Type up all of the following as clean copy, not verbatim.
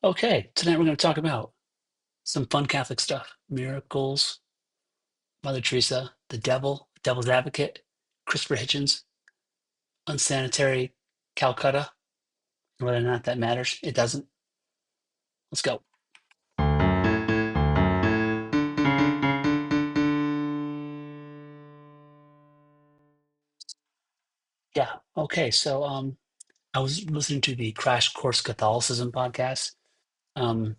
Okay, tonight we're going to talk about some fun Catholic stuff: miracles, Mother Teresa, the devil, devil's advocate, Christopher Hitchens, unsanitary Calcutta, and whether or not that matters. It doesn't. Let's go. Yeah. Okay. I was listening to the Crash Course Catholicism podcast, um,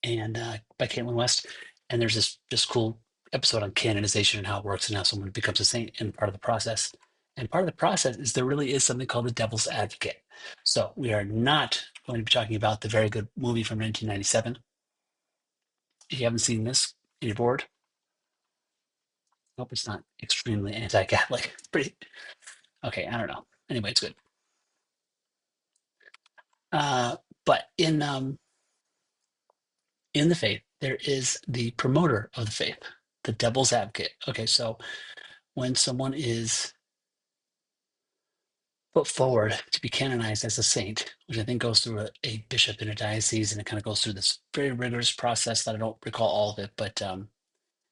and by Caitlin West, and there's this cool episode on canonization and how it works and how someone becomes a saint and part of the process. And part of the process is there really is something called the devil's advocate. So we are not going to be talking about the very good movie from 1997. If you haven't seen this, you're bored. Hope it's not extremely anti-Catholic. Pretty okay. I don't know. Anyway, it's good. Uh, but in the faith, there is the promoter of the faith, the devil's advocate. Okay, so when someone is put forward to be canonized as a saint, which I think goes through a bishop in a diocese, and it kind of goes through this very rigorous process that I don't recall all of it, but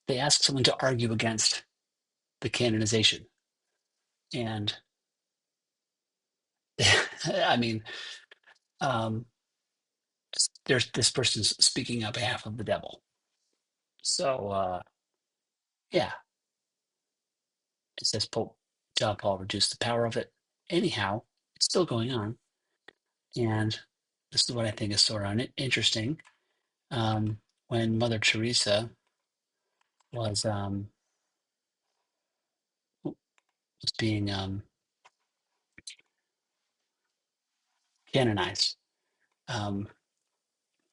they ask someone to argue against the canonization. And I mean, um, there's this person's speaking on behalf of the devil. So, yeah, it says Pope John Paul reduced the power of it. Anyhow, it's still going on. And this is what I think is sort of interesting. When Mother Teresa was was being canonized. Um,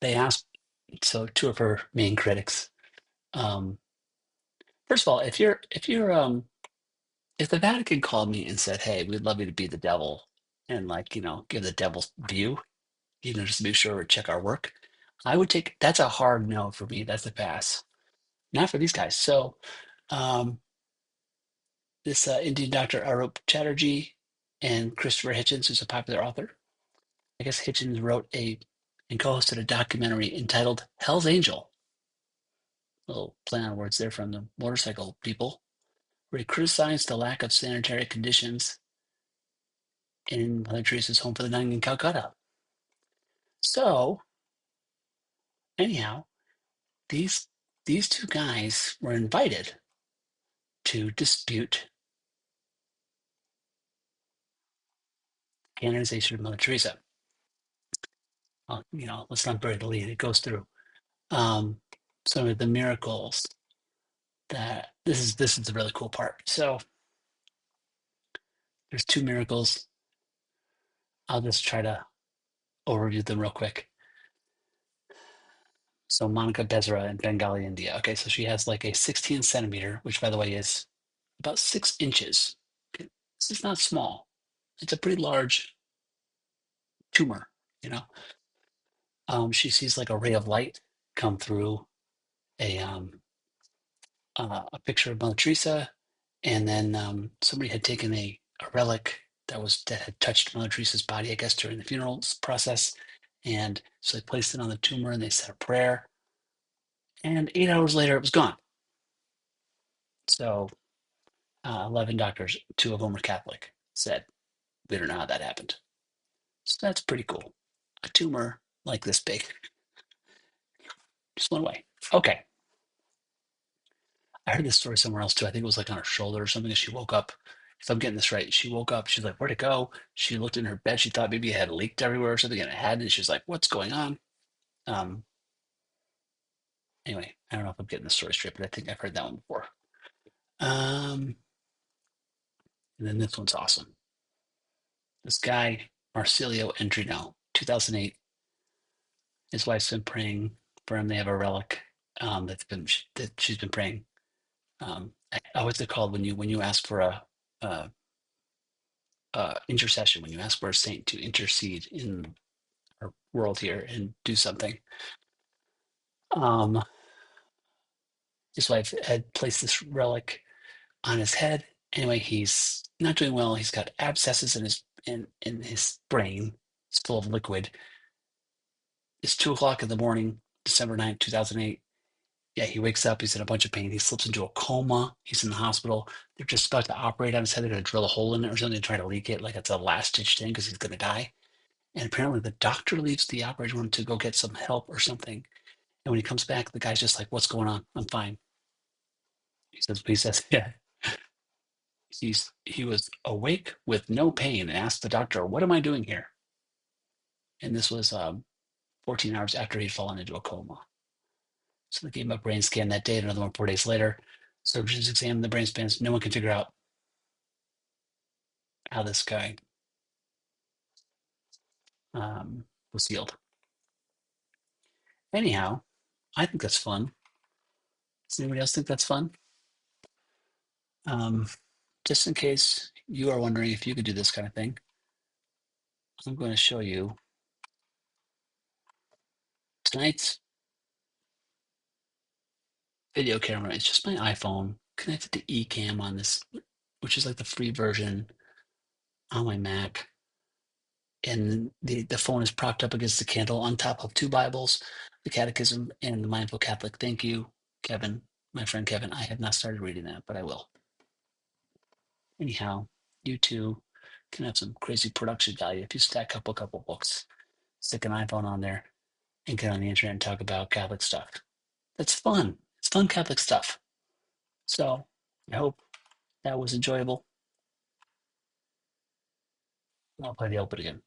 they asked so two of her main critics. Um, First of all, if the Vatican called me and said, "Hey, we'd love you to be the devil," and give the devil's view, just to make sure check our work, I would take that's a hard no for me. That's a pass. Not for these guys. So um, this Indian doctor Arup Chatterjee and Christopher Hitchens, who's a popular author. I guess Hitchens wrote and co-hosted a documentary entitled Hell's Angel. A little play on words there from the motorcycle people, where he criticized the lack of sanitary conditions in Mother Teresa's home for the dying in Calcutta. So, anyhow, these these two guys were invited to dispute canonization of Mother Teresa. Well, let's not bury the lead. It goes through some of the miracles that this is the really cool part. So there's two miracles. I'll just try to overview them real quick. So Monica Bezra in Bengali, India. Okay, so she has like a 16 centimeter, which by the way is about 6 inches. Okay, this is not small. It's a pretty large tumor, you know. She sees like a ray of light come through a a picture of Mother Teresa, and then somebody had taken a relic that had touched Mother Teresa's body, I guess, during the funeral process, and so they placed it on the tumor and they said a prayer, and 8 hours later it was gone. So 11 doctors, two of them were Catholic, said we don't know how that happened. So that's pretty cool. A tumor like this big just went away. Okay, I heard this story somewhere else too. I think it was like on her shoulder or something. And she woke up. If I'm getting this right, she woke up. She's like, "Where'd it go?" She looked in her bed. She thought maybe it had leaked everywhere or something, and it hadn't. And she's like, "What's going on?" Um, anyway, I don't know if I'm getting the story straight, but I think I've heard that one before. Um, and then this one's awesome. This guy, Marsilio Endrino, 2008. His wife's been praying for him. They have a relic that she's been praying. What's it called when you ask for a intercession? When you ask for a saint to intercede in our world here and do something. Um, his wife had placed this relic on his head. Anyway, he's not doing well. He's got abscesses in his brain. It's full of liquid. It's 2 o'clock in the morning, December 9th, 2008. Yeah, he wakes up. He's in a bunch of pain. He slips into a coma. He's in the hospital. They're just about to operate on his head. They're going to drill a hole in it or something to try to leak it, like it's a last ditch thing because he's going to die. And apparently, the doctor leaves the operating room to go get some help or something. And when he comes back, the guy's just like, "What's going on? I'm fine." Yeah, he was awake with no pain and asked the doctor, "What am I doing here?" And this was 14 hours after he'd fallen into a coma. So they gave him a brain scan that day. Another one 4 days later. Surgeons examined the brain scans. No one can figure out how this guy was healed. Anyhow, I think that's fun. Does anybody else think that's fun? Um, just in case you are wondering if you could do this kind of thing, I'm going to show you tonight's video camera. It's just my iPhone connected to Ecamm on this, which is like the free version on my Mac. And the phone is propped up against the candle on top of two Bibles, the Catechism and the Mindful Catholic. Thank you, Kevin, my friend Kevin. I have not started reading that, but I will. Anyhow, you too can have some crazy production value if you stack up a couple books, stick an iPhone on there, and get on the internet and talk about Catholic stuff. That's fun. It's fun Catholic stuff. So I hope that was enjoyable. I'll play the open again.